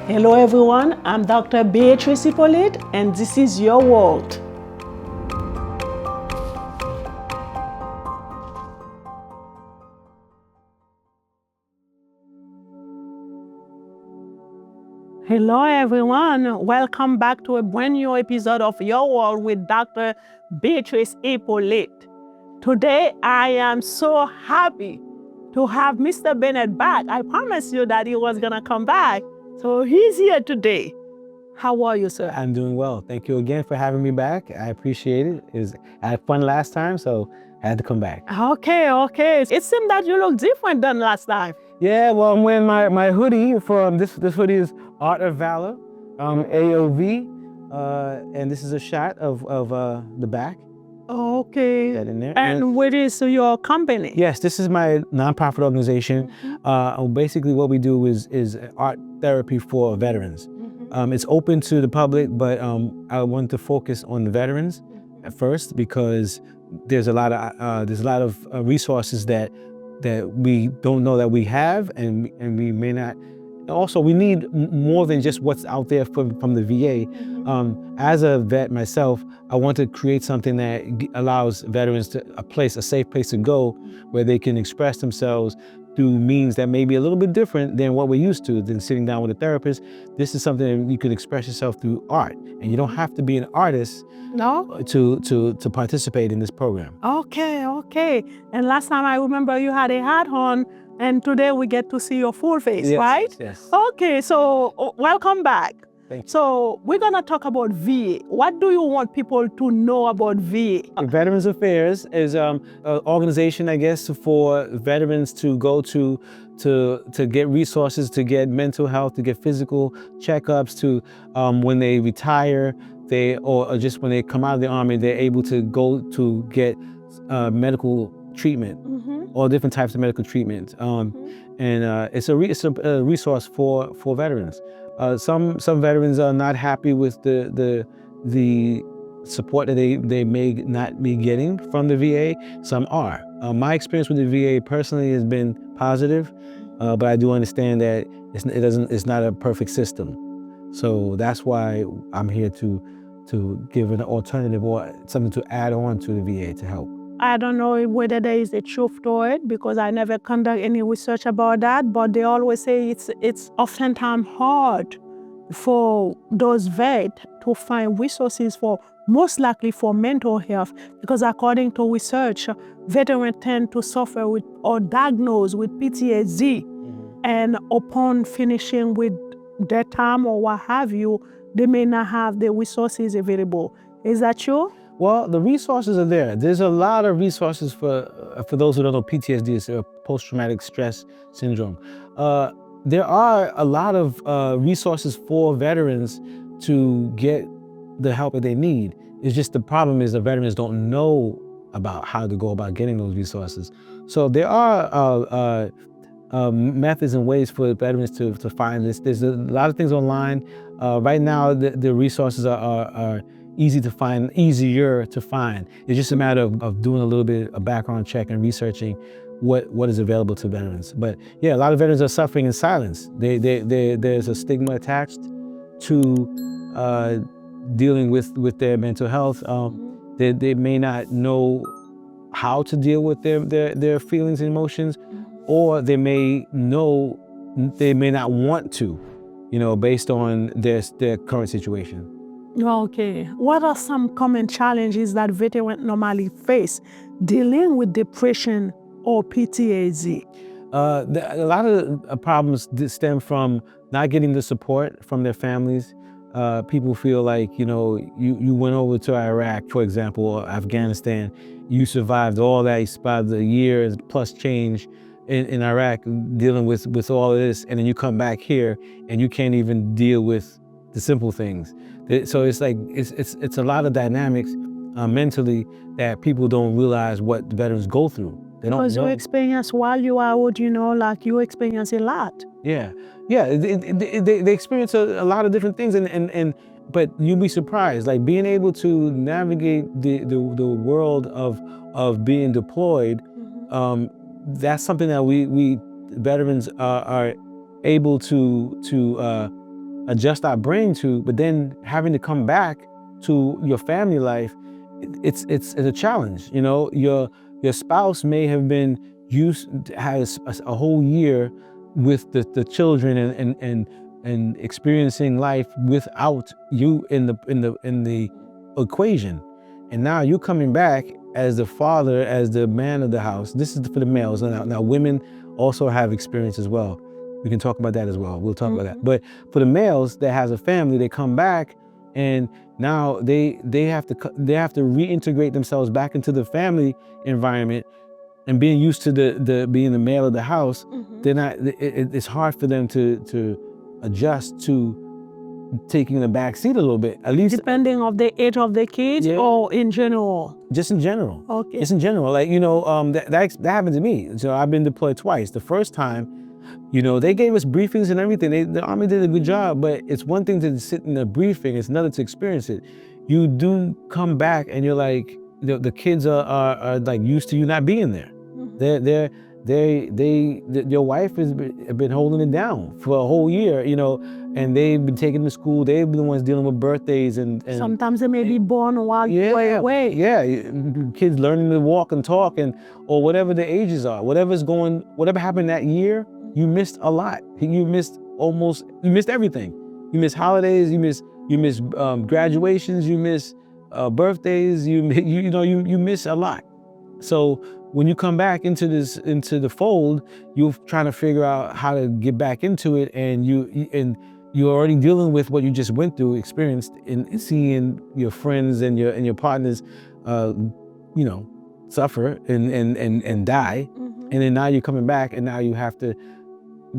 Hello everyone, I'm Dr. Beatrice Hyppolite and this is your world. Hello everyone, welcome back to a brand new episode of Your World with Dr. Beatrice Hyppolite. Today I am so happy to have Mr. Bennett back. I promised you that he was gonna come back, so he's here today. How are you, sir? I'm doing well. Thank you again for having me back. I appreciate it. I had fun last time, so I had to come back. Okay. It seemed that you look different than last time. Yeah, well, I'm wearing my hoodie from this hoodie is Art of Valor, AOV, and this is a shot of the back. Okay. That in there. And what is your company? Yes, this is my nonprofit organization. Basically, what we do is art therapy for veterans. It's open to the public, but I want to focus on the veterans at first because there's a lot of resources that we don't know that we have, and we may not. Also, we need more than just what's out there from the VA. As a vet myself, I want to create something that allows veterans a safe place to go where they can express themselves through means that may be a little bit different than what we're used to, than sitting down with a therapist. This is something that you can express yourself through art, and you don't have to be an artist to participate in this program. Okay. And last time I remember you had a hat on, and today we get to see your full face, right? Yes. Okay, so welcome back. Thank you. So we're gonna talk about VA. What do you want people to know about VA? Veterans Affairs is an organization, I guess, for veterans to go to get resources, to get mental health, to get physical checkups, to when they retire, or just when they come out of the Army, they're able to go to get medical treatment, all different types of medical treatment. And it's a resource for veterans. Some veterans are not happy with the support that they may not be getting from the VA. Some are. My experience with the VA personally has been positive, but I do understand that it's not a perfect system. So that's why I'm here to give an alternative or something to add on to the VA to help. I don't know whether there is a truth to it because I never conduct any research about that, but they always say it's oftentimes hard for those vets to find resources most likely for mental health, because according to research, veterans tend to suffer with or diagnosed with PTSD. And upon finishing with their time or what have you, they may not have the resources available. Is that true? Well, the resources are there. There's a lot of resources for those who don't know. PTSD is post-traumatic stress syndrome. There are a lot of resources for veterans to get the help that they need. It's just the problem is the veterans don't know about how to go about getting those resources. So there are methods and ways for veterans to find this. There's a lot of things online. Right now, the resources are easier to find. It's just a matter of doing a little bit of background check and researching what is available to veterans. But yeah, a lot of veterans are suffering in silence. There's a stigma attached to dealing with their mental health. They may not know how to deal with their feelings and emotions, or they may not want to, based on their current situation. Okay. What are some common challenges that veterans normally face dealing with depression or PTSD? A lot of problems stem from not getting the support from their families. People feel like, you went over to Iraq, for example, or Afghanistan. You survived all that. You survived the years plus change in Iraq, dealing with all of this, and then you come back here and you can't even deal with the simple things. So it's like it's a lot of dynamics mentally that people don't realize what the veterans go through. They don't know. Because you experience while you are out, like you experience a lot. Yeah. They experience a lot of different things, but you'd be surprised. Like being able to navigate the world of being deployed. That's something that we veterans are able to adjust our brain to, but then having to come back to your family life, it's a challenge. You know, your spouse may have been has a whole year with the children and experiencing life without you in the equation, and now you're coming back as the father, as the man of the house. This is for the males. Now women also have experience as well. We can talk about that as well. We'll talk about that. But for the males that has a family, they come back and now they have to reintegrate themselves back into the family environment, and being used to the being the male of the house. They're not. It's hard for them to adjust to taking the back seat a little bit, at least depending on the age of the kids. Yeah. Or in general. Just in general. Okay. Just in general, like, you know, that happened to me. So I've been deployed twice. The first time, you know, they gave us briefings and everything. The Army did a good job, but it's one thing to sit in a briefing, it's another to experience it. You do come back and you're like, the kids are like used to you not being there. Your wife has been holding it down for a whole year, you know, and they've been taking them to school. They've been the ones dealing with birthdays and sometimes they may be born while you're away. Yeah, kids learning to walk and talk or whatever the ages are, whatever happened that year, you missed a lot. You missed everything. You miss holidays, you miss graduations, you miss birthdays, you miss a lot. So when you come back into the fold, you're trying to figure out how to get back into it, and you're already dealing with what you just went through, experienced in seeing your friends and your partners, you know, suffer and die, and then now you're coming back, and now you have to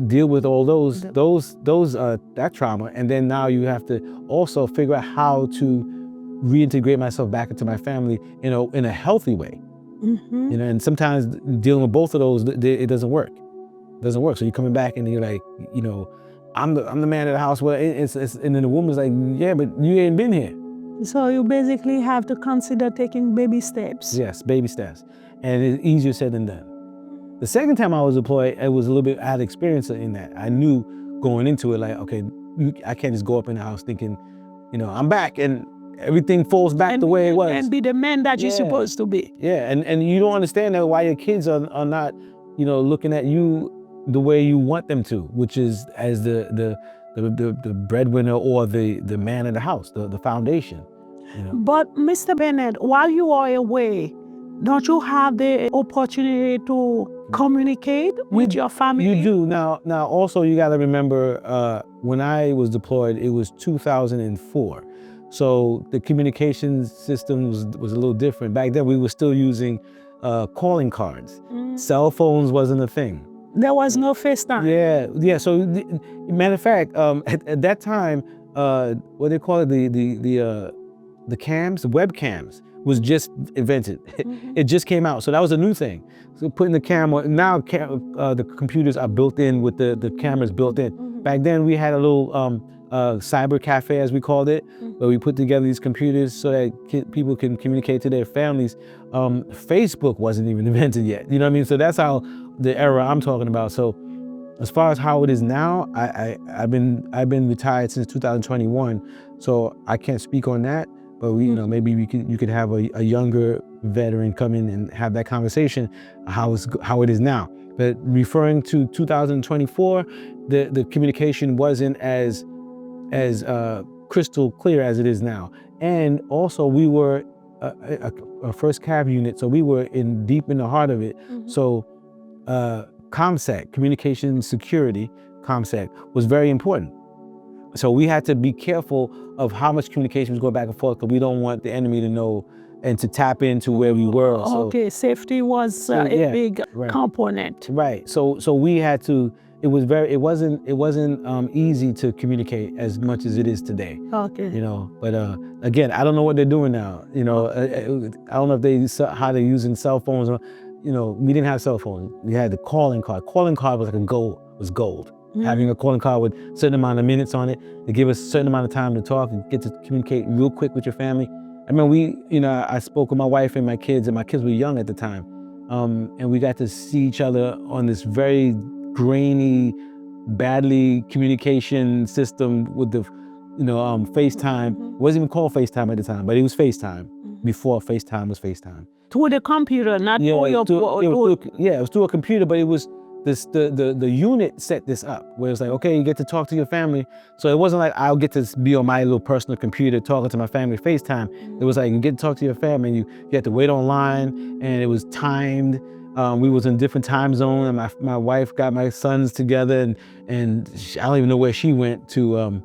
deal with all that trauma, and then now you have to also figure out how to reintegrate myself back into my family in a healthy way. You know, and sometimes dealing with both of those, it doesn't work. It doesn't work. So you're coming back and you're like, you know, I'm the man of the house. Well, and then the woman's like, yeah, but you ain't been here. So you basically have to consider taking baby steps. Yes, baby steps, and it's easier said than done. The second time I was deployed, it was a little bit. I had experience in that. I knew going into it, like, okay, I can't just go up in the house thinking, you know, I'm back and everything falls back the way it was. And be the man that you're supposed to be. Yeah, and you don't understand that why your kids are not, you know, looking at you the way you want them to, which is as the breadwinner or the man of the house, the foundation. You know? But Mr. Bennett, while you are away, don't you have the opportunity to communicate with your family? You do. Now also you got to remember, when I was deployed, it was 2004. So the communication system was a little different. Back then we were still using calling cards. Cell phones wasn't a thing. There was no FaceTime. Yeah. So matter of fact, at that time, what they call it, the cams, the webcams was just invented. It just came out. So that was a new thing. So putting the camera, now the computers are built in with the cameras built in. Back then we had a little cyber cafe, as we called it, where we put together these computers so that people can communicate to their families. Facebook wasn't even invented yet. You know what I mean? So that's how the era I'm talking about. So as far as how it is now, I've been retired since 2021, so I can't speak on that. But you know, maybe you could have a younger veteran come in and have that conversation, how it is now. But referring to 2024, the communication wasn't as crystal clear as it is now. And also we were a first cav unit, so we were deep in the heart of it. So ComSec, communication security, ComSec, was very important. So we had to be careful of how much communication was going back and forth, because we don't want the enemy to know and to tap into where we were. Okay, safety was a big component. Right. So we had to. It wasn't easy to communicate as much as it is today. Okay. You know, but again, I don't know what they're doing now. You know, I don't know if how they're using cell phones. Or, you know, we didn't have cell phones. We had the calling card. Calling card was like gold. Having a calling card with a certain amount of minutes on it to give us a certain amount of time to talk and get to communicate real quick with your family. I mean, I spoke with my wife and my kids were young at the time, and we got to see each other on this very grainy badly communication system with the, FaceTime. It wasn't even called FaceTime at the time, but it was FaceTime before FaceTime was FaceTime. Through the computer, not Yeah, through your... it was through a computer, but it was the unit set this up where it's like, okay, you get to talk to your family. So it wasn't like I'll get to be on my little personal computer talking to my family FaceTime. It was like you get to talk to your family and you had to wait online, and it was timed. We was in different time zones, and my wife got my sons together, and I don't even know where she went to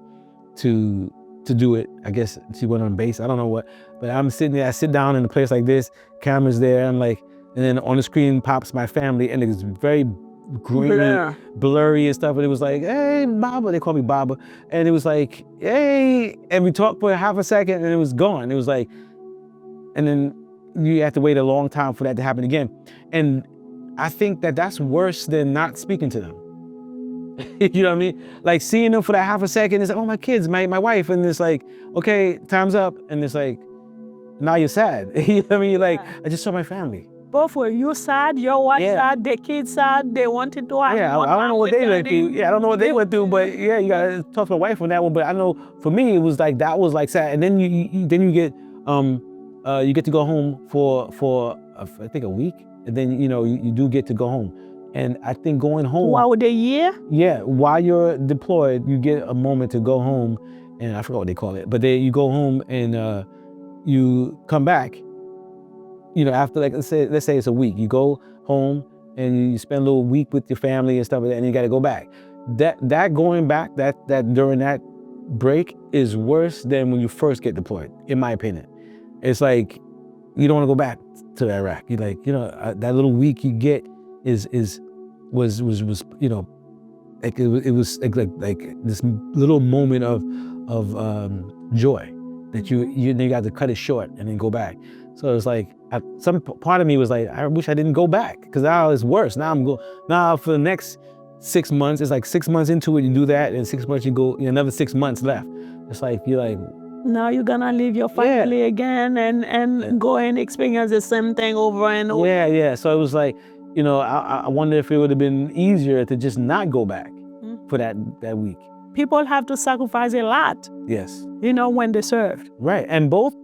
do it. I guess she went on base. I don't know what, but I'm sitting there. I sit down in a place like this, camera's there. I'm like, and then on the screen pops my family, and it's very green, blurry and stuff. And it was like, hey, Baba. They call me Baba, and it was like, hey, and we talked for half a second, and it was gone. It was like, and then you have to wait a long time for that to happen again. And I think that that's worse than not speaking to them. You know what I mean? Like seeing them for that half a second, it's like, oh, my kids, my wife, and it's like, okay, time's up, and it's like, now you're sad. You know what I mean? You're like, I just saw my family. Both were you sad, your wife sad, the kids sad, they wanted to have I don't know what they went through. Yeah, I don't know what they went through, but yeah, you gotta talk to my wife on that one. But I know for me, it was like, that was like sad. And then you get to go home for I think a week, and then you do get to go home. And I think going home... Wow, the year? Yeah, while you're deployed, you get a moment to go home, and I forgot what they call it, but you go home and you come back. After, like, let's say it's a week, you go home and you spend a little week with your family and stuff like that, and you got to go back. That going back, that during that break is worse than when you first get deployed, in my opinion. It's like you don't want to go back to Iraq. You're like, that little week you get was like it was like this little moment of joy that you got to cut it short and then go back. So it's like some part of me was like, I wish I didn't go back, because now it's worse. Now for the next 6 months, it's like 6 months into it, you do that, and 6 months you go, another 6 months left. It's like you're like, now you're gonna leave your family again and go and experience the same thing over and over. Yeah. So it was like, I wonder if it would have been easier to just not go back for that week. People have to sacrifice a lot. Yes. When they served. Right, and both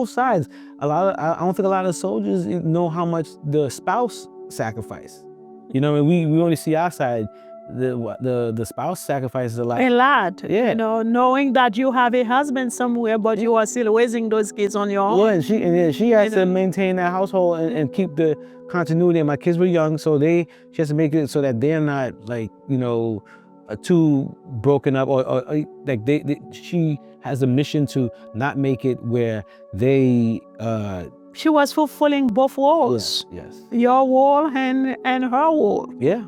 sides. I don't think a lot of soldiers know how much the spouse sacrificed. We only see our side. The spouse sacrifices a lot. A lot. Yeah. Knowing that you have a husband somewhere, but you are still raising those kids on your own. Well, and she has to maintain that household and keep the continuity. And my kids were young, so she has to make it so that they're not like, too broken up, or like she has a mission to not make it where they... She was fulfilling both roles. Yes. Your role and her role. Yeah.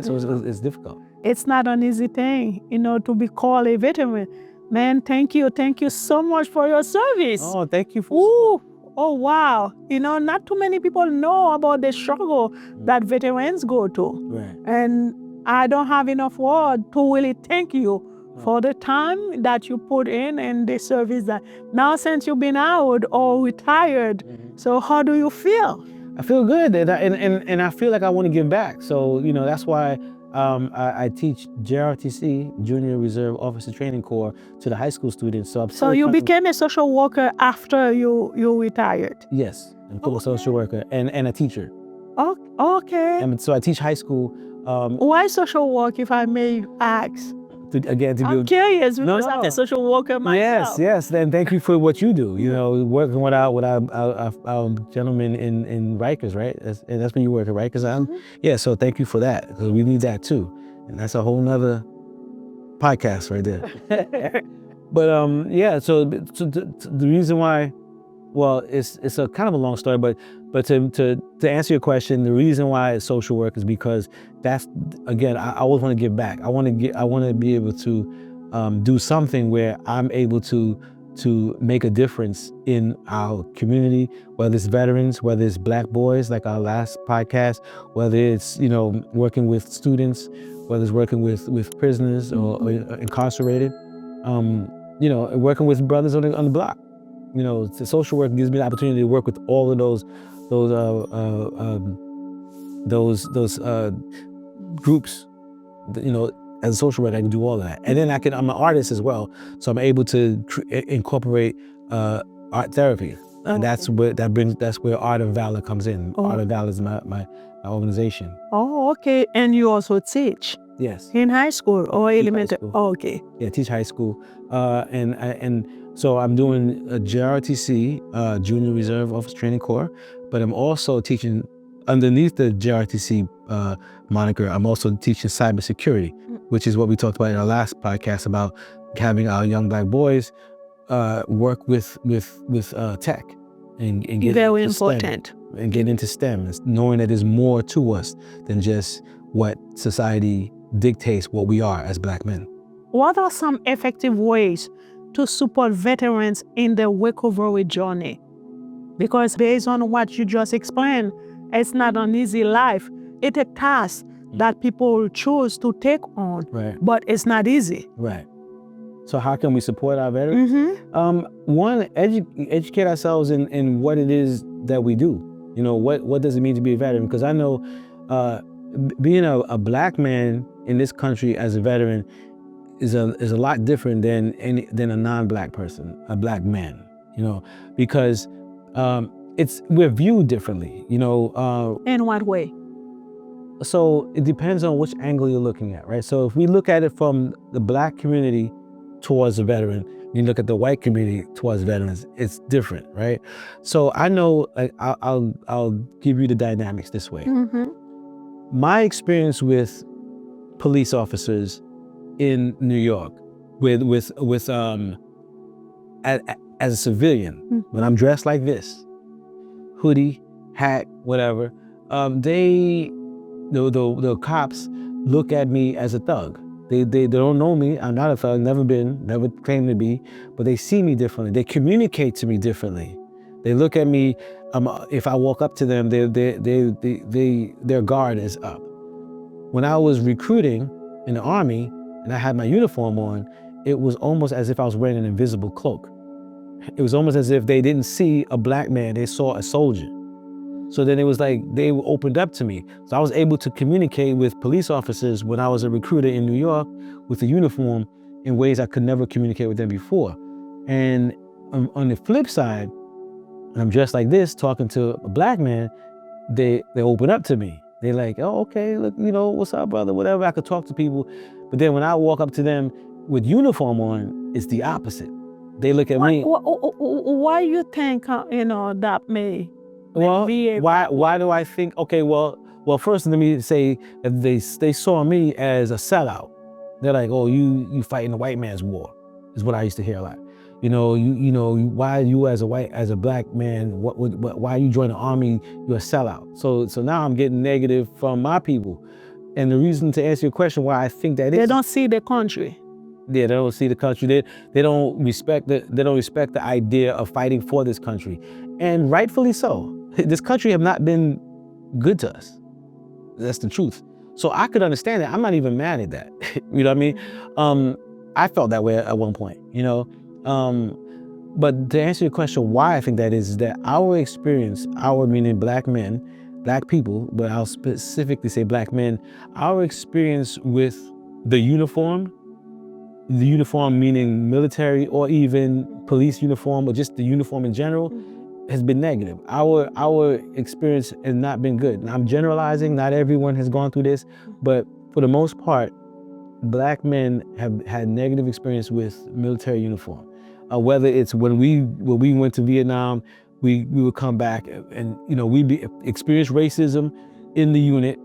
So it's difficult. It's not an easy thing, to be called a veteran. Man, thank you so much for your service. Oh, thank you for... Ooh. Oh, wow. Not too many people know about the struggle that veterans go to. Right. And I don't have enough words to really thank you for the time that you put in and the service that... Now, since you've been out or retired, so how do you feel? I feel good, and I feel like I want to give back. So, that's why I teach JRTC, Junior Reserve Officer Training Corps, to the high school students. So you became a social worker after you retired? Yes, I'm a social worker and a teacher. Oh, okay. And so I teach high school. Why social work, if I may ask? I'm curious, because I'm a social worker myself. Yes. Then thank you for what you do. Working with our gentlemen in Rikers, right? And that's when you work at Rikers. Yeah. So thank you for that, because we need that too, and that's a whole nother podcast right there. But yeah. So the reason why, well, it's a kind of a long story, but to answer your question, the reason why it's social work is because that's, again, I always want to give back. I want to be able to do something where I'm able to make a difference in our community, whether it's veterans, whether it's Black boys, like our last podcast, whether it's working with students, whether it's working with prisoners or incarcerated, working with brothers on the block. The social work gives me the opportunity to work with all of those groups, as a social worker, I can do all of that. And then I'm an artist as well, so I'm able to incorporate art therapy. And that's where Art of Valor comes in. Art of Valor is my organization. Oh, okay. And you also teach? Yes. In high school or elementary? Oh, okay. Yeah, teach high school. And so I'm doing a JRTC, Junior Reserve Officer Training Corps, but I'm also teaching underneath the JRTC moniker, I'm also teaching cybersecurity, which is what we talked about in our last podcast about having our young Black boys work with tech and get very into important STEM, and get into STEM, knowing that there's more to us than just what society dictates what we are as Black men. What are some effective ways to support veterans in their recovery journey? Because based on what you just explained, it's not an easy life. It's a task that people choose to take on, but it's not easy. Right. So how can we support our veterans? One, educate ourselves in what it is that we do. You know, what does it mean to be a veteran? Because I know being a Black man in this country as a veteran is a lot different than a non-Black person, a Black man. You know, because we're viewed differently. You know. In what way? So it depends on which angle you're looking at, right? So if we look at it from the Black community towards a veteran, you look at the white community towards veterans, it's different, right? So I know, like, I'll give you the dynamics this way. My experience with police officers in New York, as a civilian, when I'm dressed like this, hoodie, hat, whatever, the cops look at me as a thug. They don't know me. I'm not a thug, never claimed to be, but they see me differently. They communicate to me differently. They look at me, if I walk up to them, their guard is up. When I was recruiting in the Army and I had my uniform on, it was almost as if I was wearing an invisible cloak. It was almost as if they didn't see a Black man, they saw a soldier. So then it was like they opened up to me. So I was able to communicate with police officers when I was a recruiter in New York with a uniform in ways I could never communicate with them before. And on the flip side, when I'm dressed like this, talking to a Black man, they open up to me. They're like, oh, okay, look, you know, what's up, brother, whatever. I could talk to people. But then when I walk up to them with uniform on, it's the opposite. They look at me. Why you think, that may? Well, why do I think? Okay, well, first let me say that they saw me as a sellout. They're like, oh, you fighting the white man's war, is what I used to hear a lot. You know, why you as a Black man? Why you join the Army? You're a sellout. So now I'm getting negative from my people, and the reason to answer your question why I think that is, they don't see the country. Yeah, they don't see the country. They don't respect the idea of fighting for this country, and rightfully so. This country have not been good to us. That's the truth. So I could understand that. I'm not even mad at that. You know what I mean? I felt that way at one point, you know? But to answer your question, why I think that is that our experience, our meaning Black men, Black people, but I'll specifically say Black men, our experience with the uniform meaning military or even police uniform or just the uniform in general, has been negative. Our experience has not been good. And I'm generalizing, not everyone has gone through this, but for the most part, Black men have had negative experience with military uniform. Whether it's when we went to Vietnam, we would come back and experience racism in the unit,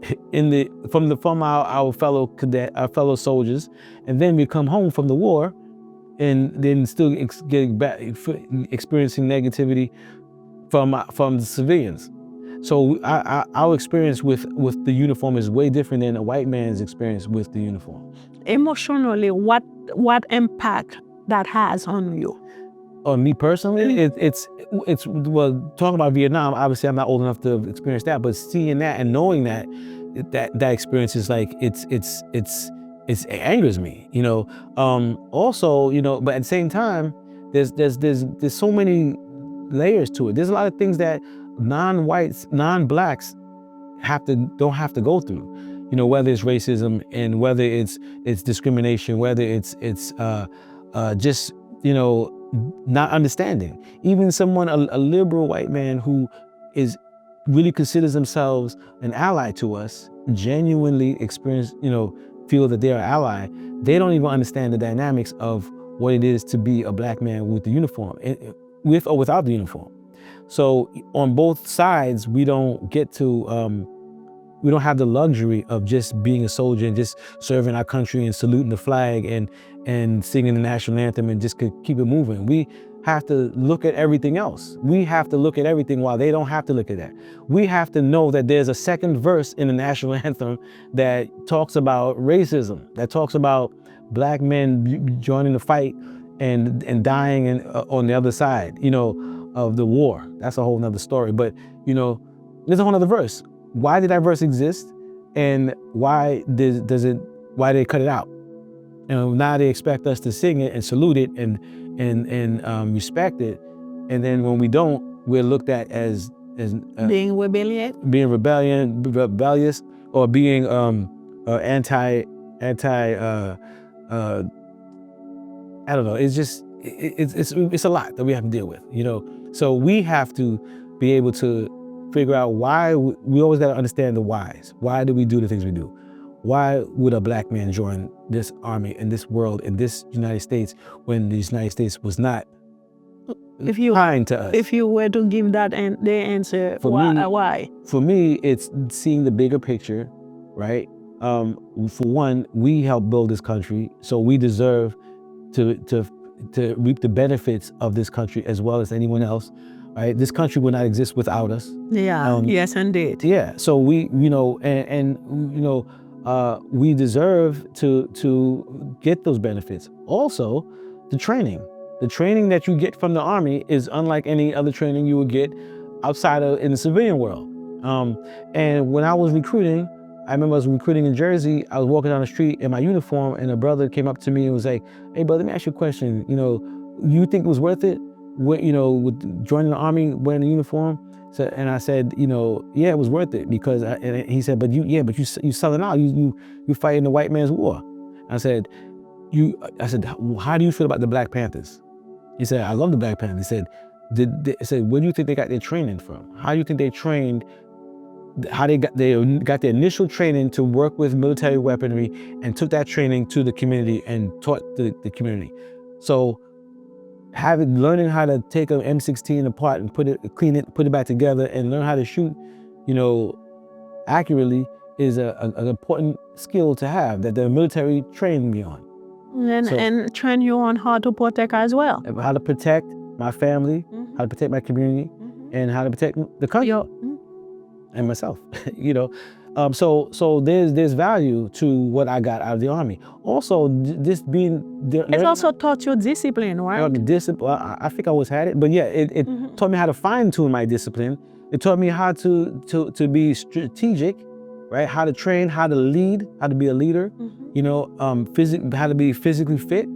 from our fellow soldiers, and then we come home from the war, and then still getting back, experiencing negativity from the civilians. So our experience with the uniform is way different than a white man's experience with the uniform. Emotionally, what impact that has on you? On me personally, it's well, talking about Vietnam, obviously I'm not old enough to experience that, but seeing that and knowing that experience is like, it angers me, you know. Also, you know, but at the same time, there's so many layers to it. There's a lot of things that non-whites, non-Blacks don't have to go through. whether it's racism and whether it's discrimination, whether it's just, not understanding. Even someone, a liberal white man who is really considers themselves an ally to us, genuinely experience, feel that they're an ally, they don't even understand the dynamics of what it is to be a black man with the uniform, with or without the uniform. So on both sides, we don't get to, we don't have the luxury of just being a soldier and just serving our country and saluting the flag and singing the national anthem and just keep it moving. We have to look at everything else. We have to look at everything while they don't have to look at that. We have to know that there's a second verse in the national anthem that talks about racism, that talks about black men joining the fight and dying on the other side, of the war. That's a whole nother story. But, there's a whole nother verse. Why did that verse exist, and why why they cut it out? Now they expect us to sing it and salute it and respect it, and then when we don't, we're looked at as being rebellious, or being anti. I don't know. It's just it's a lot that we have to deal with, So we have to be able to figure out why. We always got to understand the whys. Why do we do the things we do? Why would a black man join this army in this world, in this United States, when the United States was not kind to us? If you were to give that the answer, why? For me, it's seeing the bigger picture, right? For one, we helped build this country, so we deserve to reap the benefits of this country as well as anyone else. Right? This country would not exist without us. Yeah. Yes, indeed. Yeah. So we, we deserve to get those benefits. Also, the training that you get from the Army is unlike any other training you would get outside of in the civilian world. And when I was recruiting, I remember I was recruiting in Jersey. I was walking down the street in my uniform, and a brother came up to me and was like, "Hey, brother, let me ask you a question. You think it was worth it? With joining the Army, wearing the uniform?" So, and I said, yeah, it was worth it because. And he said, but you selling out. You fighting the white man's war. I said, how do you feel about the Black Panthers? He said, I love the Black Panthers. He said, I said, where do you think they got their training from? How do you think they trained? How they got their initial training to work with military weaponry and took that training to the community and taught the community. So learning how to take an M16 apart and clean it, put it back together and learn how to shoot, accurately is an important skill to have that the military trained me on. And train you on how to protect as well. How to protect my family, how to protect my community, and how to protect the country. And myself, so there's value to what I got out of the Army. Also, this being it also taught you discipline, right? Discipline. I think I always had it, but yeah, it taught me how to fine-tune my discipline. It taught me how to be strategic, right? How to train, how to lead, how to be a leader. How to be physically fit.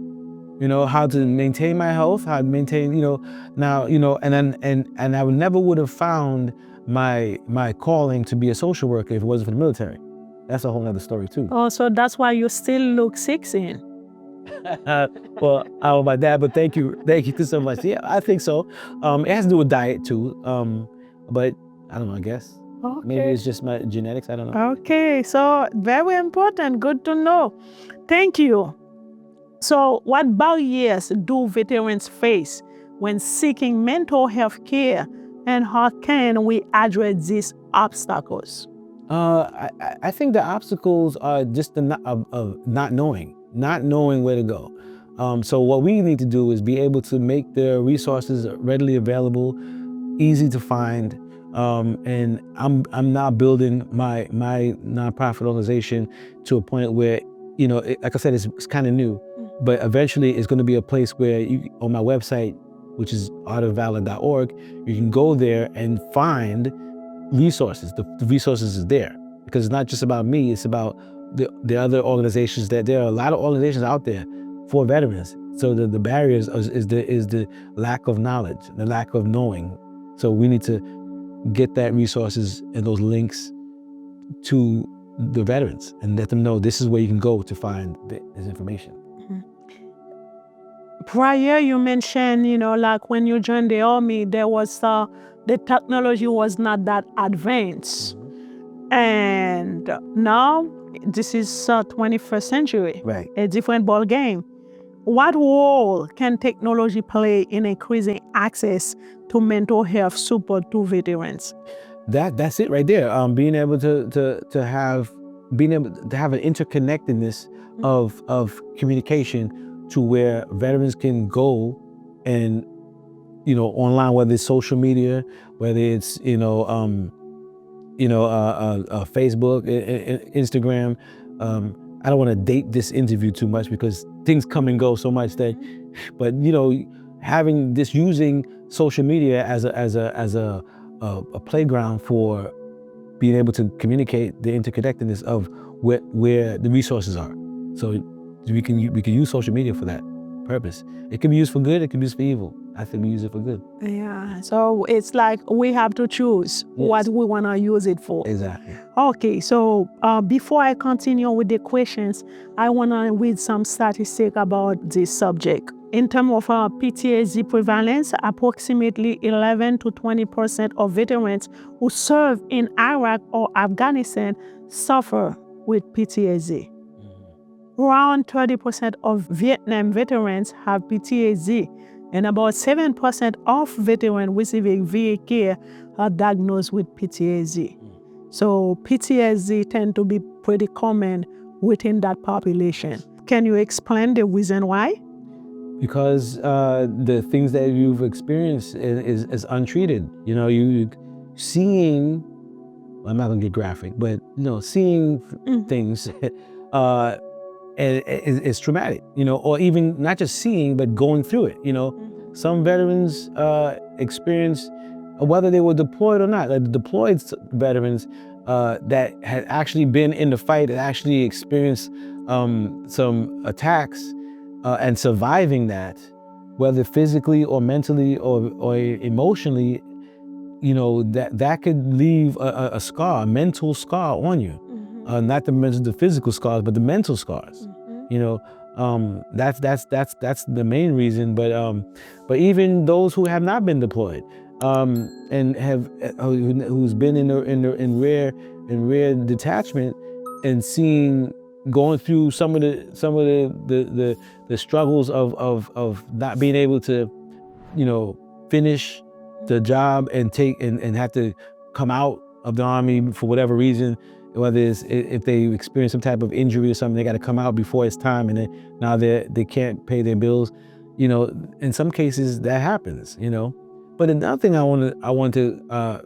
How to maintain my health, how to maintain, and I never would have found my calling to be a social worker if it wasn't for the military. That's a whole nother story too. Oh, so that's why you still look 16. Well, I don't know about that, but thank you so much. Yeah, I think so. It has to do with diet too, but I don't know, I guess. Okay. Maybe it's just my genetics, I don't know. Okay, so very important, good to know. Thank you. So what barriers do veterans face when seeking mental health care, and how can we address these obstacles? I think the obstacles are just not knowing where to go. So what we need to do is be able to make the resources readily available, easy to find. And I'm now building my nonprofit organization to a point where, like I said, it's kind of new, but eventually it's going to be a place where on my website, which is artofvalor.org, you can go there and find resources. The resources is there because it's not just about me, it's about the other organizations. That there are a lot of organizations out there for veterans. So the barriers is the lack of knowledge, the lack of knowing. So we need to get that resources and those links to the veterans and let them know this is where you can go to find this information. Prior, you mentioned, like when you joined the Army, there was the technology was not that advanced. And now this is 21st century, Right. a different ball game. What role can technology play in increasing access to mental health support to veterans? That's it right there. Being able to have an interconnectedness of communication to where veterans can go and online, whether it's social media, whether it's Facebook, Instagram. I don't want to date this interview too much because things come and go so much that, but having this, using social media as a playground for being able to communicate the interconnectedness of where the resources are. So we can use social media for that purpose. It can be used for good, it can be used for evil. I think we use it for good. Yeah, so it's like we have to choose what we want to use it for. Exactly. Okay, so before I continue with the questions, I want to read some statistics about this subject. In terms of PTSD prevalence, approximately 11 to 20% of veterans who serve in Iraq or Afghanistan suffer with PTSD. Around 30% of Vietnam veterans have PTSD, and about 7% of veterans receiving VA care are diagnosed with PTSD. So PTSD tend to be pretty common within that population. Can you explain the reason why? Because the things that you've experienced is untreated. You seeing, I'm not gonna get graphic, but seeing things is traumatic, or even not just seeing, but going through it. Some veterans experience, whether they were deployed or not, like the deployed veterans that had actually been in the fight and actually experienced some attacks and surviving that, whether physically or mentally or emotionally, that could leave a scar, a mental scar on you. Not to mention the physical scars, but the mental scars. That's the main reason. But even those who have not been deployed and have who's been in rare detachment and going through some of the struggles of not being able to finish the job and have to come out of the Army for whatever reason, whether it's if they experience some type of injury or something, they got to come out before it's time, and then now they can't pay their bills. In some cases that happens. But another thing I want to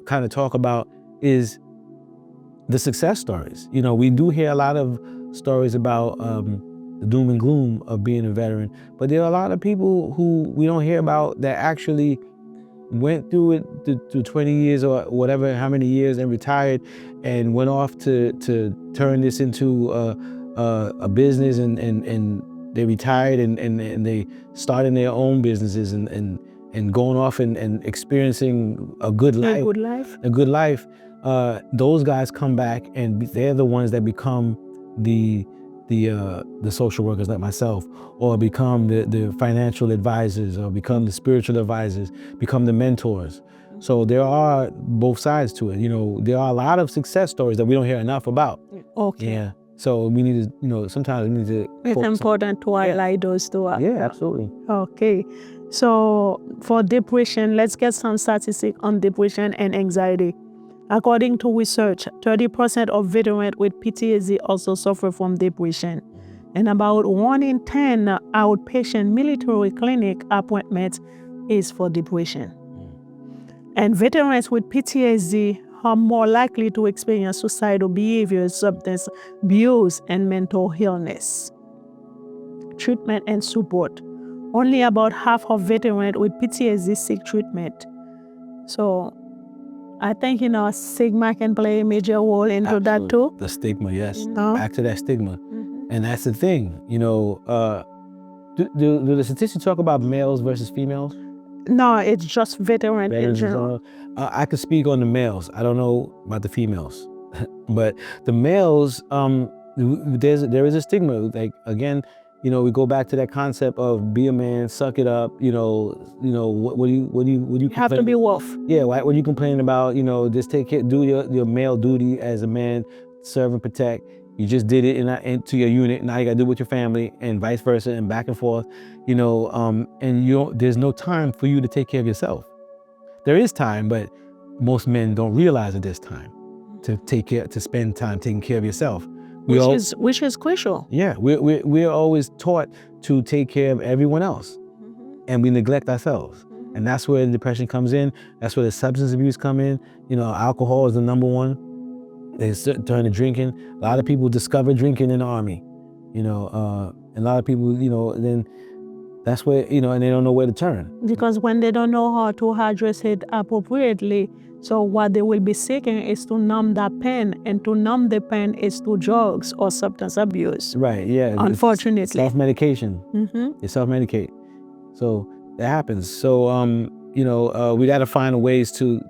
kind of talk about is the success stories. We do hear a lot of stories about the doom and gloom of being a veteran, but there are a lot of people who we don't hear about that actually went through it through 20 years or whatever, how many years, and retired and went off to turn this into a business, and they retired and they started their own businesses and going off and experiencing a good life. Those guys come back and they're the ones that become the social workers like myself, or become the financial advisors, or become the spiritual advisors, become the mentors. So there are both sides to it. There are a lot of success stories that we don't hear enough about. Okay. Yeah. So we need to, sometimes we need to. It's important to highlight those too. Yeah, absolutely. Okay. So for depression, let's get some statistics on depression and anxiety. According to research, 30% of veterans with PTSD also suffer from depression. And about 1 in 10 outpatient military clinic appointments is for depression. And veterans with PTSD are more likely to experience suicidal behaviors, substance abuse, and mental illness. Treatment and support. Only about half of veterans with PTSD seek treatment. So I think, stigma can play a major role into that too. The stigma, yes. Back to that stigma. And that's the thing, do the statistics talk about males versus females? No, it's just veterans in general. I could speak on the males. I don't know about the females. But the males, there is a stigma. Like, again, we go back to that concept of be a man, suck it up. What do you have to be wolf. Yeah, what are you complaining about? Just take care, do your male duty as a man, serve and protect. You just did it into your unit. Now you got to do it with your family, and vice versa, and back and forth. And there's no time for you to take care of yourself. There is time, but most men don't realize that there's time to spend time taking care of yourself. Which is crucial. Yeah, we're always taught to take care of everyone else, and we neglect ourselves. And that's where the depression comes in. That's where the substance abuse come in. Alcohol is the number one. They turn to drinking. A lot of people discover drinking in the Army. A lot of people, then that's where, and they don't know where to turn. Because when they don't know how to address it appropriately, so what they will be seeking is to numb that pain, and to numb the pain is to drugs or substance abuse. Right, yeah. Unfortunately. Self-medication. They self-medicate. So that happens. So, we got to find ways to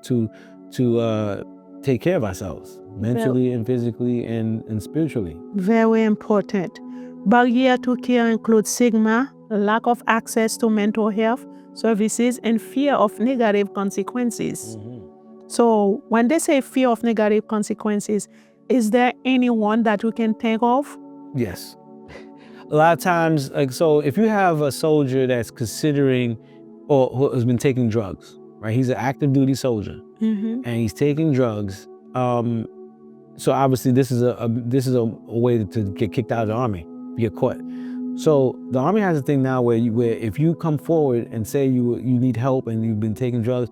take care of ourselves, mentally and physically and spiritually. Very important. Barrier to care includes stigma, lack of access to mental health services, and fear of negative consequences. So when they say fear of negative consequences, is there anyone that you can think of? Yes. A lot of times, so if you have a soldier that's considering or who has been taking drugs, right? He's an active duty soldier, and he's taking drugs. So obviously this is a way to get kicked out of the Army, get caught. So the Army has a thing now where if you come forward and say you need help and you've been taking drugs,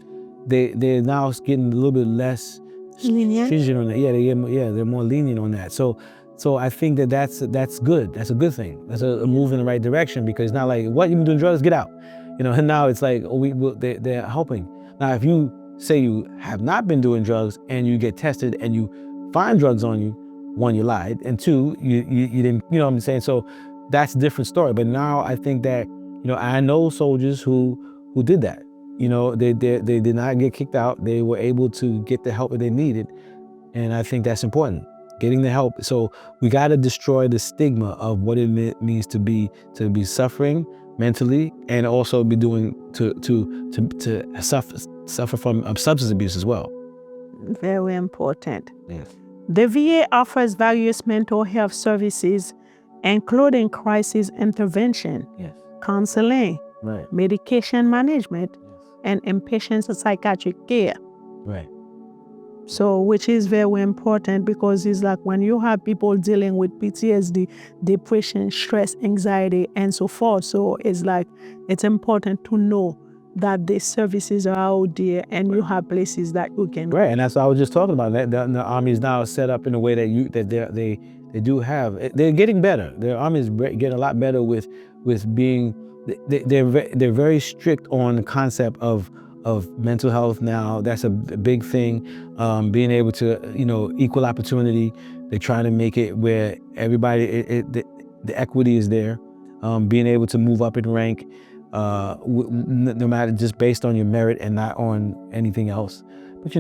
they're now getting a little bit less stringent on that. Yeah, they're more lenient on that. So I think that's good. That's a good thing. That's a move in the right direction, because it's not like, what, you've been doing drugs, get out. And now it's like, they're helping. Now, if you say you have not been doing drugs and you get tested and you find drugs on you, one, you lied, and two, you didn't, what I'm saying? So that's a different story. But now I think that, I know soldiers who did that. They did not get kicked out. They were able to get the help that they needed. And I think that's important, getting the help. So we got to destroy the stigma of what it means to be suffering mentally, and also be doing to suffer from substance abuse as well. Very important. Yes. The VA offers various mental health services, including crisis intervention, Yes. counseling, Right. medication management, and inpatient psychiatric care. Right. So, which is very important, because it's like when you have people dealing with PTSD, depression, stress, anxiety, and so forth. So it's like, it's important to know that these services are out there, and you have places that you can go. Right, and that's what I was just talking about. That the Army is now set up in a way that they do have. They're getting better. Their Army is getting a lot better with being. They're very strict on the concept of mental health now. That's a big thing. Being able to, equal opportunity. They're trying to make it where everybody, the equity is there. Being able to move up in rank, no matter, just based on your merit and not on anything else. But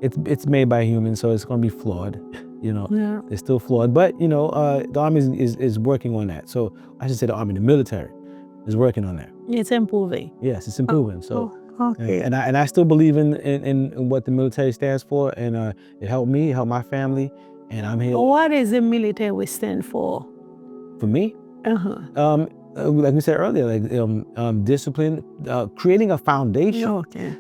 it's made by humans, so it's going to be flawed. Yeah. It's still flawed. But the Army is working on that. So I should say the Army, the military, is working on that. It's improving. Yes, it's improving. So. Okay. And I still believe in what the military stands for, and it helped me, it helped my family, and I'm here. What does the military stand for? For me, like we said earlier, like discipline, creating a foundation. Okay.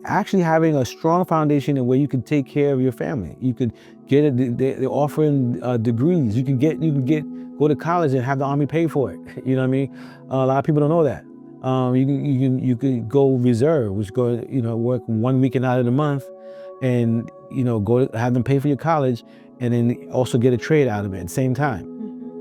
Actually having a strong foundation in where you can take care of your family. You could get it. They're offering degrees. You can go to college and have the Army pay for it. You know what I mean? A lot of people don't know that. You could go reserve, which work 1 weekend out of the month, and go have them pay for your college, and then also get a trade out of it at the same time.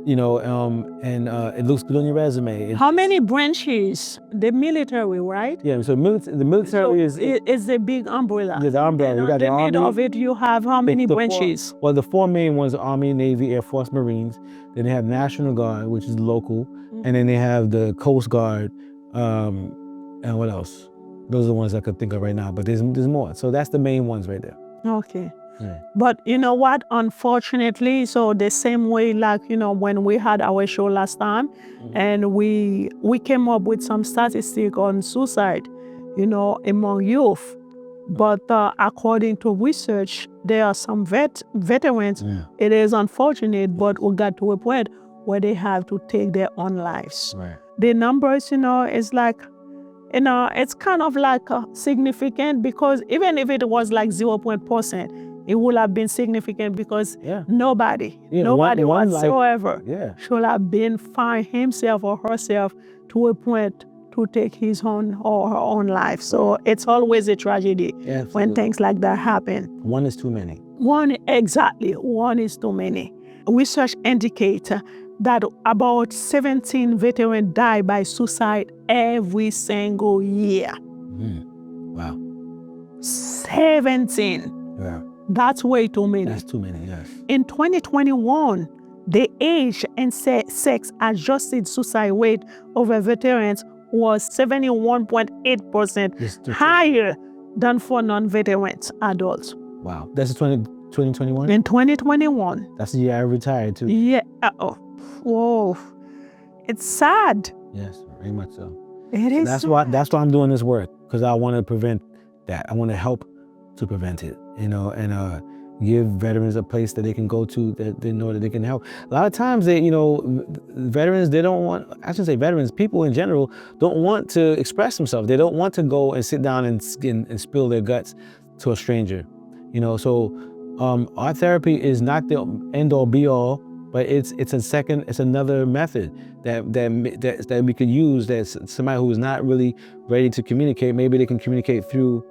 And it looks good on your resume. How many branches? The military, right? Yeah. So the military is a big umbrella. Yeah, the umbrella. You got the Army. Middle of it, you have how many branches? The four main ones are Army, Navy, Air Force, Marines. Then they have National Guard, which is local, and then they have the Coast Guard. And what else? Those are the ones I could think of right now, but there's more. So that's the main ones right there. Okay. Yeah. But you know what? Unfortunately, so the same way, like, when we had our show last time, and we came up with some statistic on suicide, among youth. But according to research, there are some veterans. Yeah. It is unfortunate, but we got to a point where they have to take their own lives. Right. The numbers, is like, it's kind of like significant, because even if it was like 0.%, it would have been significant, because nobody one whatsoever life, should have been find himself or herself to a point to take his own or her own life. So it's always a tragedy when things like that happen. One is too many. One is too many. Research indicates that about 17 veterans die by suicide every single year. Wow. 17. Yeah. That's way too many. That's too many, yes. In 2021, the age and sex-adjusted suicide rate of veterans was 71.8% higher than for non-veterans adults. Wow. That's 2021? In 2021. That's the year I retired too. Yeah. Whoa. It's sad. Yes, very much so. It is. That's why I'm doing this work, because I want to prevent that. I want to help to prevent it, and give veterans a place that they can go to, that they know that they can help. A lot of times veterans, they don't want, I shouldn't say veterans, people in general don't want to express themselves. They don't want to go and sit down and spill their guts to a stranger. So art therapy is not the end all be all, but it's another method that we could use. That's somebody who is not really ready to communicate. Maybe they can communicate through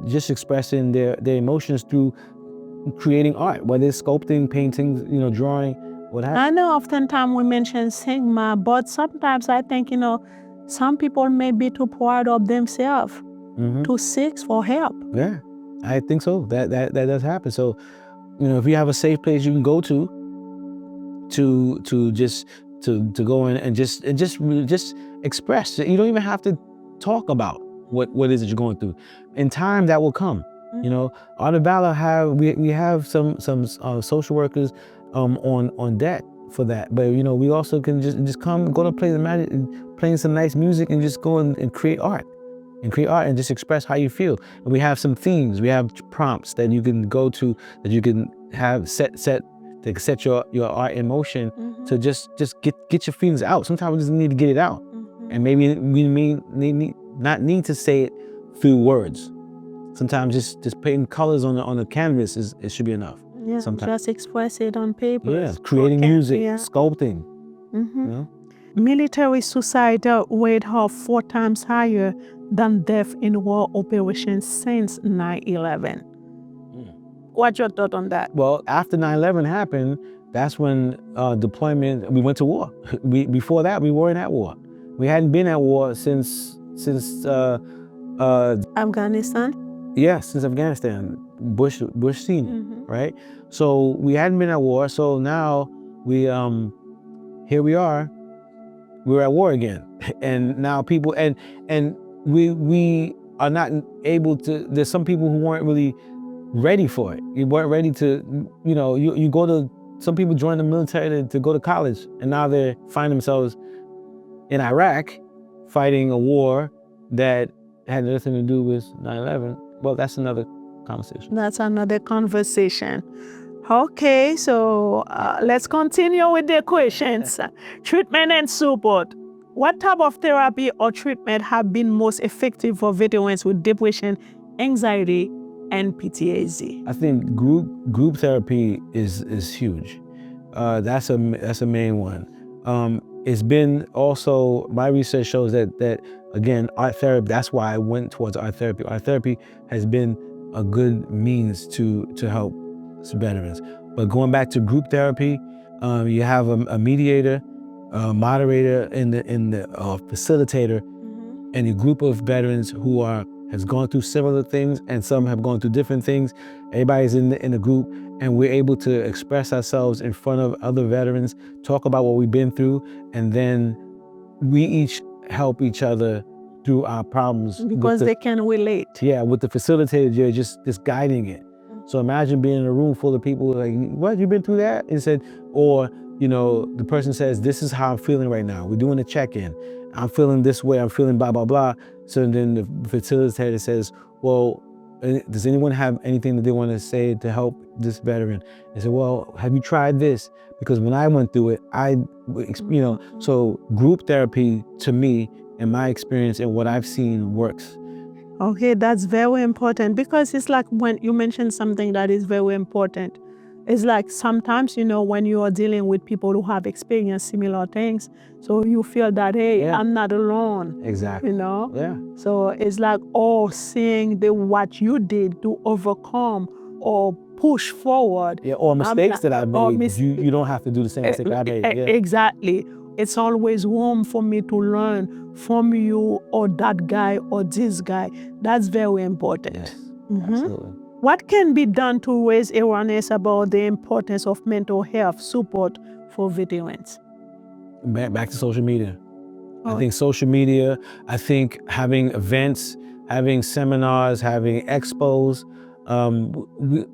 just expressing their emotions through creating art, whether it's sculpting, painting, drawing, what have you. I know oftentimes we mention stigma, but sometimes I think, some people may be too proud of themselves to seek for help. Yeah, I think so. That does happen. So, if you have a safe place you can go to go in and just express. You don't even have to talk about what is it you're going through. In time, that will come. Art of Valor we have some social workers on deck for that. But we also can just go to play the magic, playing some nice music, and just go and create art. And just express how you feel. And we have some themes. We have prompts that you can go to, that you can have set your art in motion to just get your feelings out. Sometimes we just need to get it out. And maybe we may not need to say it through words. Sometimes just painting colors on the canvas it should be enough. Yeah, sometimes. Just express it on paper. Yeah, creating music, sculpting. Military suicide rate are 4 times higher than death in war operations since 9/11. What's your thought on that? Well, after 9/11 happened, that's when deployment, we went to war. Before that, we weren't at war. We hadn't been at war since Afghanistan? Yeah, since Afghanistan, Bush Senior, right? So we hadn't been at war. So now here we are. We're at war again, and now people and we are not able to. There's some people who weren't really ready for it. You weren't ready to. You go to. Some people join the military to go to college, and now they find themselves in Iraq fighting a war that had nothing to do with 9/11. Well, that's another conversation. That's another conversation. Okay, so let's continue with the questions. Treatment and support. What type of therapy or treatment have been most effective for veterans with depression, anxiety, and PTSD? I think group therapy is huge. That's a main one. It's been also, my research shows that again, art therapy, that's why I went towards art therapy. Art therapy has been a good means to help veterans. But going back to group therapy, you have a mediator, a moderator, and the facilitator, and a group of veterans who has gone through similar things, and some have gone through different things. Everybody's in the group, and we're able to express ourselves in front of other veterans, talk about what we've been through, and then we each help each other through our problems. Because they can relate. Yeah, with the facilitator, you're just guiding it. So imagine being in a room full of people like, what, you been through that? And said, or, you know, the person says, this is how I'm feeling right now. We're doing a check-in. I'm feeling this way, I'm feeling blah, blah, blah. So then the facilitator says, well, does anyone have anything that they want to say to help this veteran? I said, well, have you tried this? Because when I went through it, you know, so group therapy to me, in my experience and what I've seen, works. Okay, that's very important, because it's like when you mentioned something that is very important. It's like sometimes, you know, when you are dealing with people who have experienced similar things, so you feel that, hey, I'm not alone. Exactly. You know? Yeah. So it's like, seeing what you did to overcome or push forward. Yeah, or mistakes that I made. You don't have to do the same mistake I made. Yeah. Exactly. It's always room for me to learn from you or that guy or this guy. That's very important. Yes, absolutely. What can be done to raise awareness about the importance of mental health support for veterans? Back to social media. I think social media, I think having events, having seminars, having expos.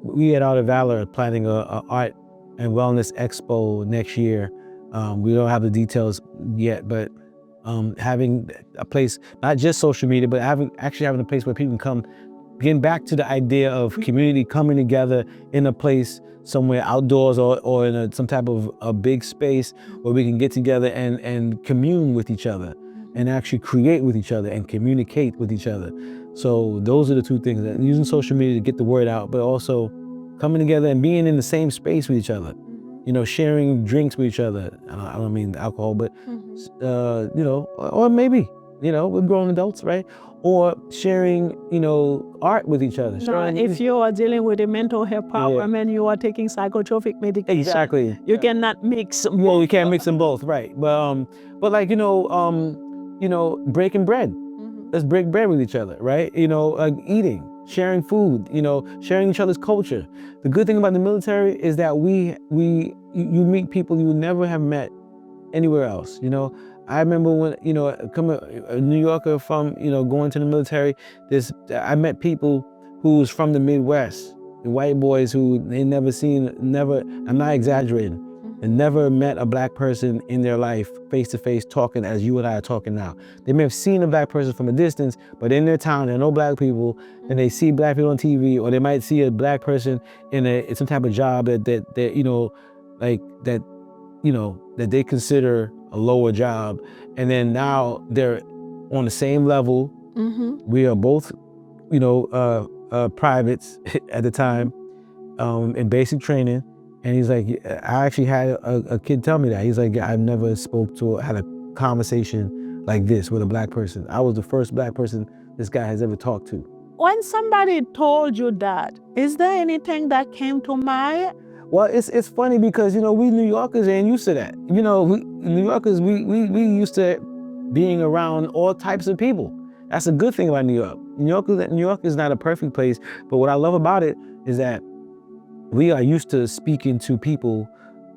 We at Art of Valor are planning a art and wellness expo next year. We don't have the details yet, but having a place, not just social media, but actually having a place where people can come, getting back to the idea of community coming together in a place somewhere outdoors or in some type of a big space where we can get together and commune with each other and actually create with each other and communicate with each other. So those are the two things, that using social media to get the word out, but also coming together and being in the same space with each other. You know, sharing drinks with each other. I don't mean alcohol, but you know, or maybe, you know, we're grown adults, right? Or sharing, you know, art with each other. No, if you are dealing with a mental health problem and you are taking psychotropic medication, exactly, you cannot mix. Well, you can't mix them both, right? But like, you know, breaking bread. Let's break bread with each other, right? You know, eating, sharing food, you know, sharing each other's culture. The good thing about the military is that you meet people you would never have met anywhere else. You know, I remember when, you know, coming a New Yorker from, you know, going to the military, I met people who was from the Midwest, the white boys who they never, I'm not exaggerating, and never met a black person in their life face to face talking as you and I are talking now. They may have seen a black person from a distance, but in their town there are no black people, and they see black people on TV, or they might see a black person in some type of job that you know, like that, you know, that they consider a lower job, and then now they're on the same level. We are both, you know, privates at the time, in basic training. And he's like, I actually had a kid tell me that. He's like, I've never had a conversation like this with a black person. I was the first black person this guy has ever talked to. When somebody told you that, is there anything that came to mind? Well, it's funny because, you know, we New Yorkers ain't used to that. You know, New Yorkers, we used to being around all types of people. That's a good thing about New York. New York is not a perfect place, but what I love about it is that we are used to speaking to people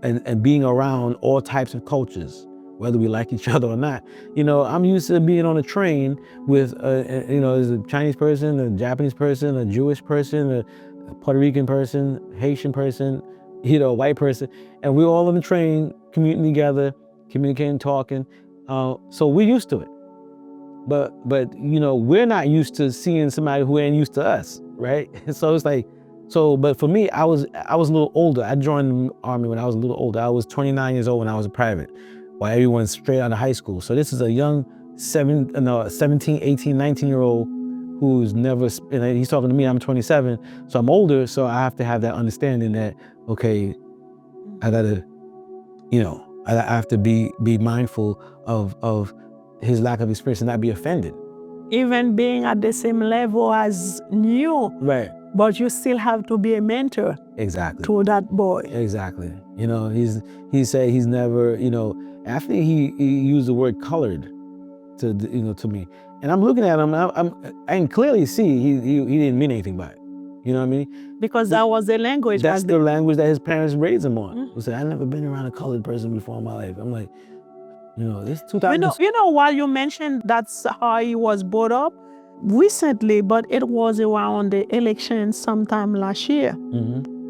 and being around all types of cultures, whether we like each other or not. You know, I'm used to being on a train with, you know, there's a Chinese person, a Japanese person, a Jewish person, a Puerto Rican person, Haitian person, you know, white person, and we're all on the train, commuting together, communicating, talking. So we're used to it. But you know, we're not used to seeing somebody who ain't used to us, right? So it's like, but for me, I was a little older. I joined the Army when I was a little older. I was 29 years old when I was a private, while everyone's straight out of high school. So this is a young 17, 18, 19-year-old who's never, and he's talking to me, I'm 27, so I'm older, so I have to have that understanding that, okay, I gotta, you know, I have to be mindful of his lack of experience and not be offended. Even being at the same level as you. Right. But you still have to be a mentor. Exactly. To that boy. Exactly. You know, he said he's never, you know, I think he used the word colored to, you know, to me. And I'm looking at him, I can clearly see he didn't mean anything by it. You know what I mean? Because that was the language. That's the language that his parents raised him on. He said, I've never been around a colored person before in my life. I'm like, you know, this 2000. You know, while you mentioned that's how he was brought up, recently, but it was around the election sometime last year.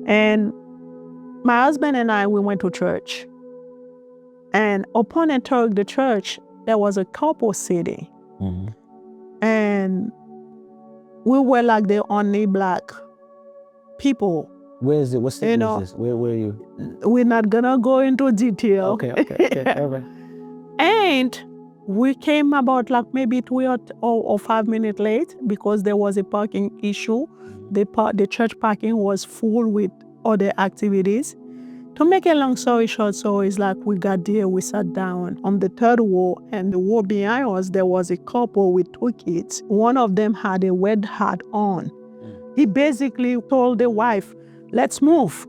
And my husband and I, we went to church. And upon entering the church, there was a couple sitting. And we were like the only Black people. Where is it? What city is this? Where are you? We're not gonna go into detail. Okay. All right. And we came about like maybe 3 or 5 minutes late because there was a parking issue. The church parking was full with other activities. To make a long story short, so it's like we got there, we sat down on the third row, and the row behind us, there was a couple with 2 kids. One of them had a red hat on. He basically told the wife, let's move.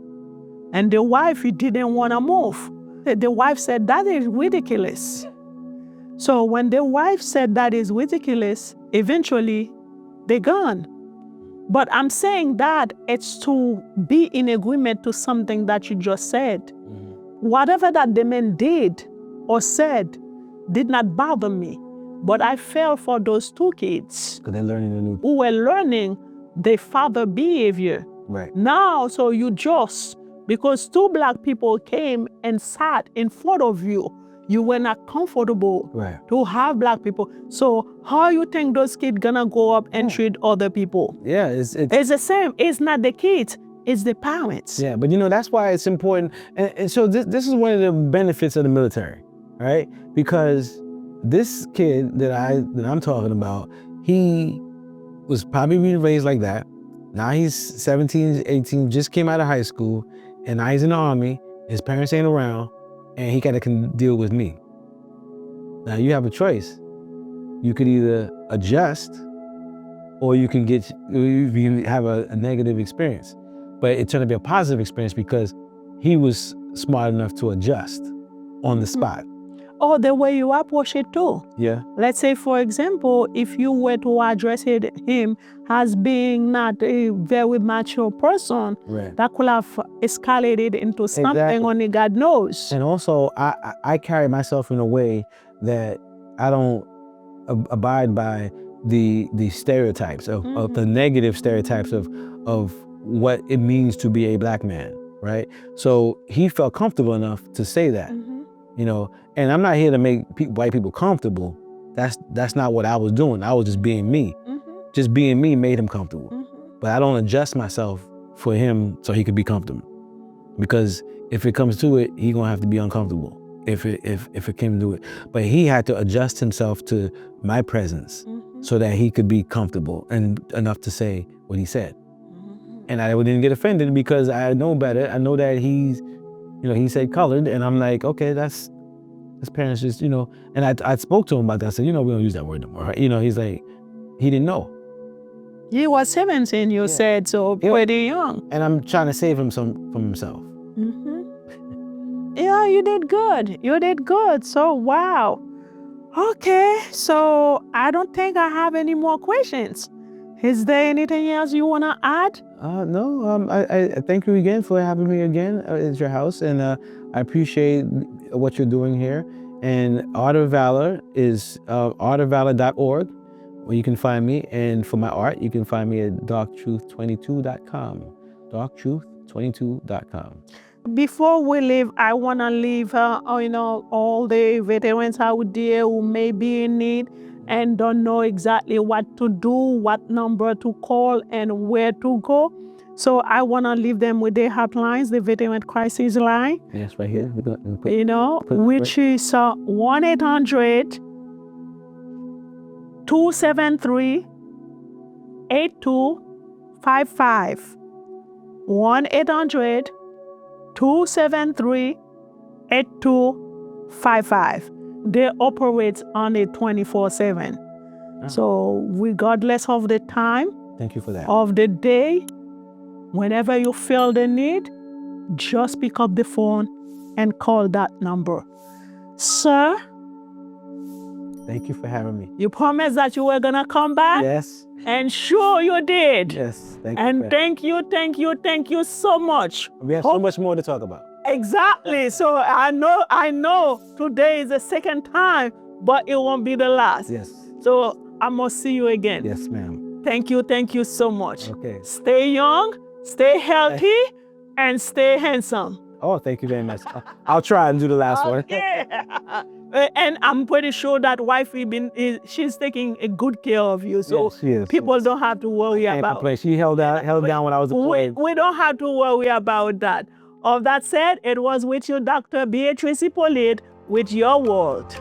And the wife, he didn't want to move. The wife said, that is ridiculous. So when the wife said that is ridiculous, eventually they're gone. But I'm saying that it's to be in agreement to something that you just said. Whatever that the man did or said did not bother me. But I felt for those 2 kids Because they're learning who were learning their father behavior. Right. Now, so you just, because 2 Black people came and sat in front of you, you were not comfortable to have Black people. So how you think those kids gonna go up and treat other people? Yeah, it's the same. It's not the kids, it's the parents. Yeah, but that's why it's important. And so this is one of the benefits of the military, right? Because this kid that I'm talking about, he was probably being raised like that. Now he's 17, 18, just came out of high school, and now he's in the Army. His parents ain't around, and he gotta deal with me. Now you have a choice. You could either adjust, or you can have a negative experience. But it turned to be a positive experience because he was smart enough to adjust on the spot. Or the way you approach it too. Yeah. Let's say, for example, if you were to address him as being not a very mature person, that could have escalated into something only God knows. And also, I carry myself in a way that I don't abide by the stereotypes of the negative stereotypes of what it means to be a Black man, right? So he felt comfortable enough to say that. And I'm not here to make white people comfortable. That's not what I was doing. I was just being me. Just being me made him comfortable. But I don't adjust myself for him so he could be comfortable. Because if it comes to it, he gonna have to be uncomfortable if it came to it. But he had to adjust himself to my presence so that he could be comfortable and enough to say what he said. And I didn't get offended because I know better. I know that he said colored, and I'm like, okay, that's his parents just, and I spoke to him about that. I said, we don't use that word no more, right? He's like, he didn't know. He was 17, you said, so pretty young. And I'm trying to save him from himself. Yeah, you did good. You did good. So, wow. Okay, so I don't think I have any more questions. Is there anything else you want to add? No, I thank you again for having me again at your house, and I appreciate what you're doing here. And Art of Valor is artofvalor.org, where you can find me. And for my art, you can find me at darktruth22.com, darktruth22.com. Before we leave, I want to leave, all the veterans out there who may be in need and don't know exactly what to do, what number to call, and where to go. So I want to leave them with their hotlines, the Veteran Crisis Line. Yes, right here. Which is 1-800-273-8255. 1-800-273-8255. They operate on a 24/7. So regardless of the time, thank you for that, of the day, whenever you feel the need, just pick up the phone and call that number. Sir, thank you for having me. You promised that you were gonna come back? Yes. And sure you did. Yes, thank you. And thank you so much. We have so much more to talk about. Exactly. So I know today is the second time, but it won't be the last. Yes. So I must see you again. Yes, ma'am. Thank you so much. Okay. Stay young, stay healthy, and stay handsome. Oh, thank you very much. I'll try and do the last one. And I'm pretty sure that wifey she's taking a good care of you, so Yes, she is. people don't have to worry about. Complain. She held down when I was deployed. We don't have to worry about that. All that said, it was with you, Dr. Beatrice Hyppolite, with your world.